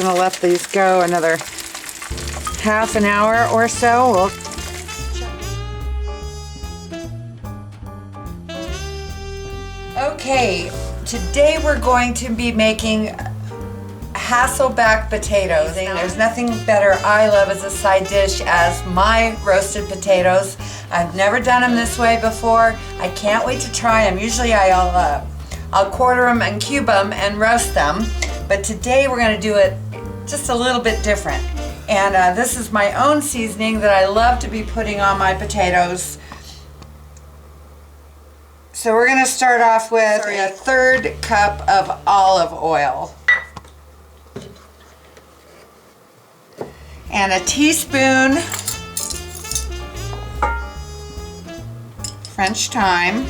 gonna let these go another half an hour or so. Okay, today we're going to be making Hasselback potatoes. There's nothing better I love as a side dish as my roasted potatoes. I've never done them this way before. I can't wait to try them. Usually I'll quarter them and cube them and roast them, but today we're going to do it just a little bit different. And this is my own seasoning that I love to be putting on my potatoes. So we're going to start off with a 1/3 cup of olive oil and a teaspoon French thyme,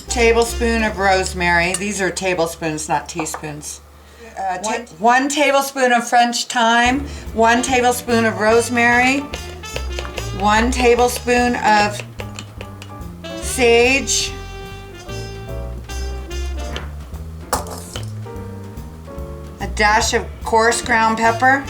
tablespoon of rosemary. These are tablespoons, not teaspoons. 1 tablespoon of French thyme, 1 tablespoon of rosemary, 1 tablespoon of sage, a dash of coarse ground pepper,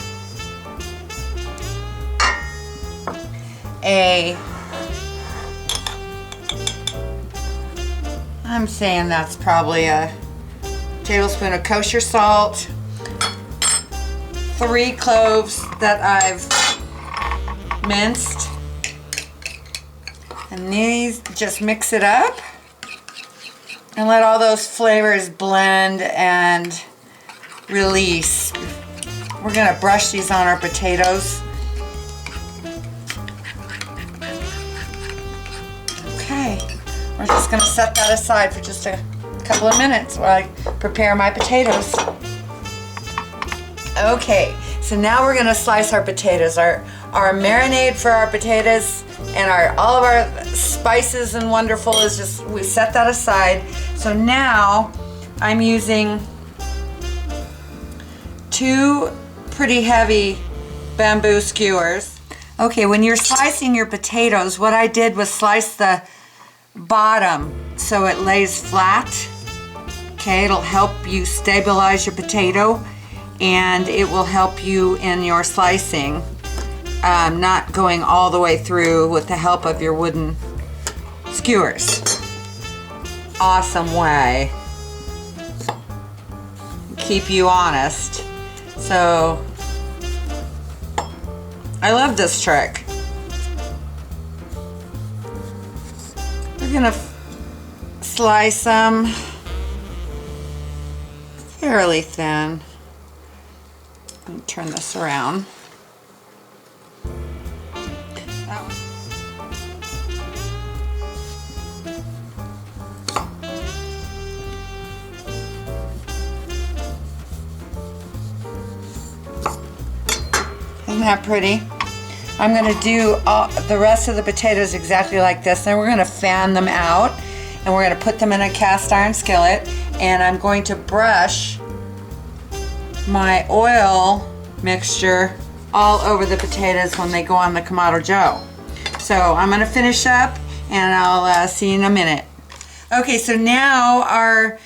I'm saying that's probably a tablespoon of kosher salt, 3 cloves that I've minced, and these, just mix it up and let all those flavors blend and release. We're gonna brush these on our potatoes. Okay, we're just gonna set that aside for just a couple of minutes while I prepare my potatoes. Okay, so now we're gonna slice our potatoes. Our marinade for our potatoes and all of our spices and wonderful is just, we set that aside. So now I'm using 2 pretty heavy bamboo skewers. Okay, when you're slicing your potatoes, what I did was slice the bottom so it lays flat. Okay, it'll help you stabilize your potato and it will help you in your slicing, not going all the way through with the help of your wooden skewers. Awesome way. Keep you honest. So, I love this trick. We're gonna slice them fairly thin. Let me turn this around. Isn't that pretty? I'm going to do the rest of the potatoes exactly like this. Then we're going to fan them out and we're going to put them in a cast iron skillet, and I'm going to brush my oil mixture all over the potatoes when they go on the Kamado Joe. So I'm going to finish up and I'll see you in a minute. Okay, so now our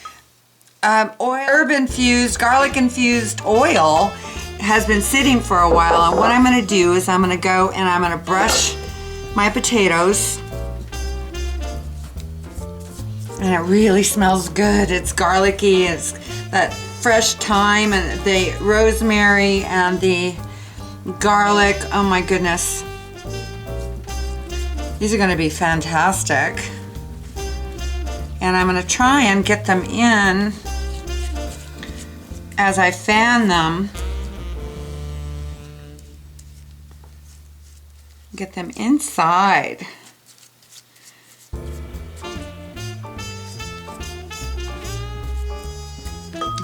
herb infused, garlic infused oil has been sitting for a while, and what I'm going to do is I'm going to go and I'm going to brush my potatoes, and it really smells good. It's garlicky, it's that fresh thyme and the rosemary and the garlic. Oh my goodness, these are going to be fantastic. And I'm going to try and get them in as I fan them. Get them inside.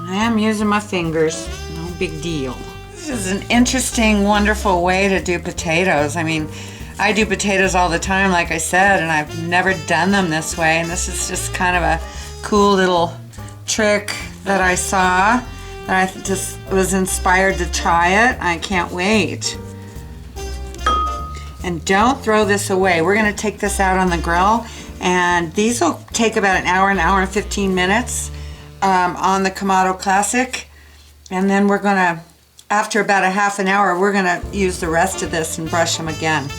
I am using my fingers, no big deal. This is an interesting, wonderful way to do potatoes. I mean, I do potatoes all the time, like I said, and I've never done them this way, and this is just kind of a cool little trick that I saw that I just was inspired to try it. I can't wait. And don't throw this away. We're going to take this out on the grill And these will take about an hour and 15 minutes on the Kamado Classic. And then we're gonna, after about a half an hour, we're gonna use the rest of this and brush them again.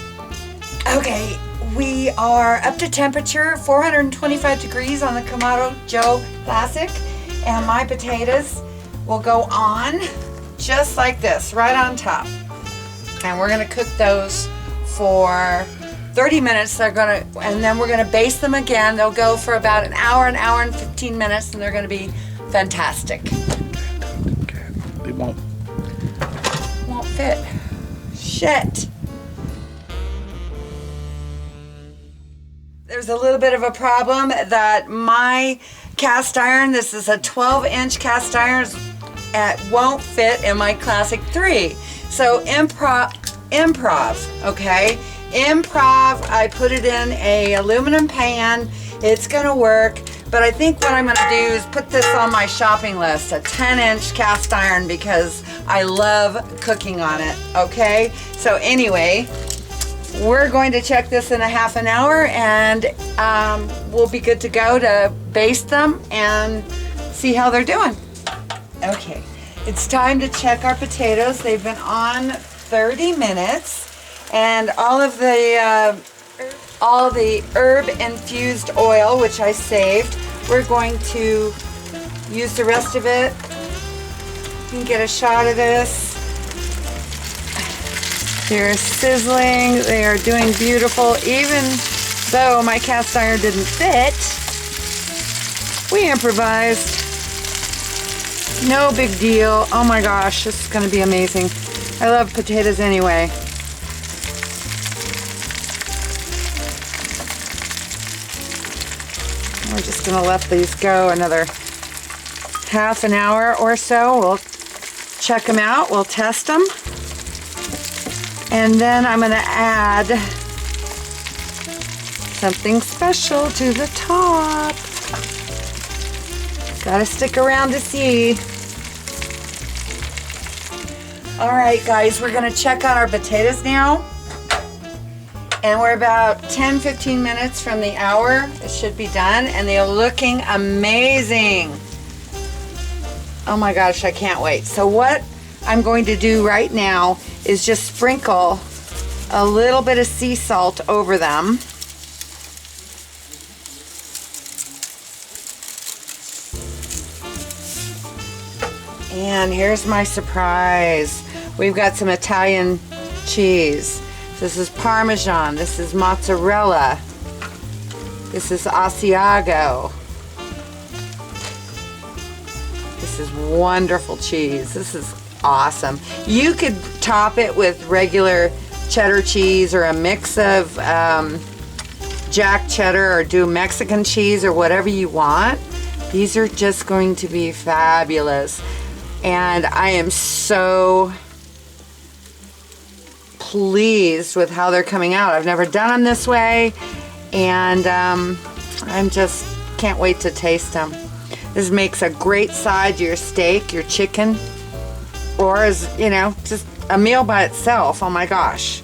Okay, we are up to temperature, 425 degrees on the Kamado Joe Classic. And my potatoes will go on just like this, right on top. And we're gonna cook those for 30 minutes. And then we're gonna baste them again. They'll go for about an hour and 15 minutes, and they're gonna be fantastic. They won't fit. Shit. There's a little bit of a problem that my cast iron, this is a 12-inch cast iron, won't fit in my Classic 3. So improv, okay? Improv, I put it in a aluminum pan. It's gonna work, but I think what I'm gonna do is put this on my shopping list, a 10-inch cast iron, because I love cooking on it, okay? So anyway, we're going to check this in a half an hour, and we'll be good to go to baste them and see how they're doing. Okay, it's time to check our potatoes. They've been on 30 minutes, and all the herb infused oil, which I saved, we're going to use the rest of it. You can get a shot of this. They're sizzling, they are doing beautiful. Even though my cast iron didn't fit, we improvised. No big deal. Oh my gosh, this is gonna be amazing. I love potatoes anyway. We're just gonna let these go another half an hour or so. We'll check them out, we'll test them. And then I'm gonna add something special to the top. Gotta stick around to see. All right, guys, we're gonna check out our potatoes now. And we're about 10-15 minutes from the hour. It should be done, and they're looking amazing. Oh my gosh, I can't wait. So what I'm going to do right now is just sprinkle a little bit of sea salt over them. And here's my surprise. We've got some Italian cheese. This is Parmesan, this is mozzarella, this is Asiago. This is wonderful cheese. This is awesome. You could top it with regular cheddar cheese or a mix of jack cheddar, or do Mexican cheese or whatever you want. These are just going to be fabulous. And I am so pleased with how they're coming out. I've never done them this way, and I'm just can't wait to taste them. This makes a great side to your steak, your chicken, or as, you know, just a meal by itself. Oh my gosh.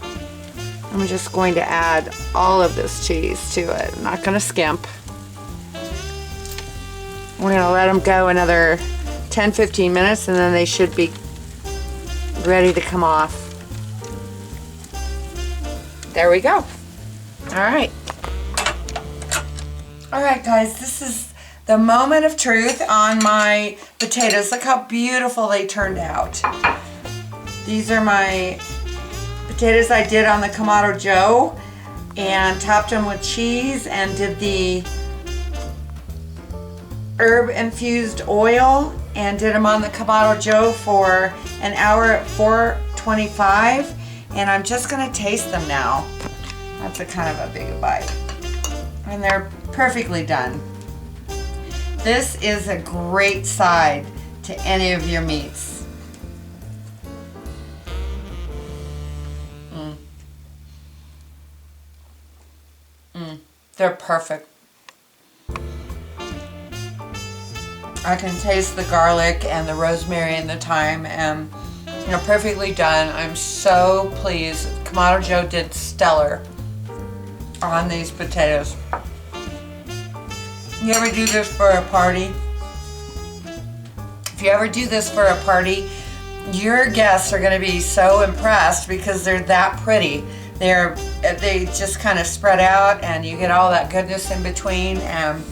I'm just going to add all of this cheese to it. I'm not going to skimp. We're going to let them go another 10-15 minutes, and then they should be ready to come off. There we go. All right. All right, guys, this is the moment of truth on my potatoes. Look how beautiful they turned out. These are my potatoes I did on the Kamado Joe, and topped them with cheese and did the herb infused oil, and did them on the Kamado Joe for an hour at 425. And I'm just gonna taste them now. That's a kind of a big bite. And they're perfectly done. This is a great side to any of your meats. They're perfect. I can taste the garlic and the rosemary and the thyme, and you know, perfectly done. I'm so pleased. Kamado Joe did stellar. on these potatoes. You ever do this for a party? If you ever do this for a party, your guests are going to be so impressed because they're that pretty. They just kind of spread out and you get all that goodness in between, and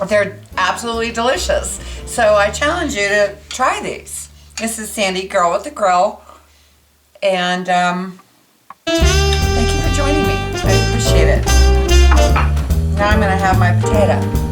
they're absolutely delicious. So I challenge you to try these. This is Sandy, Girl with the Grill, and thank you for joining me. I appreciate it. Now I'm going to have my potato.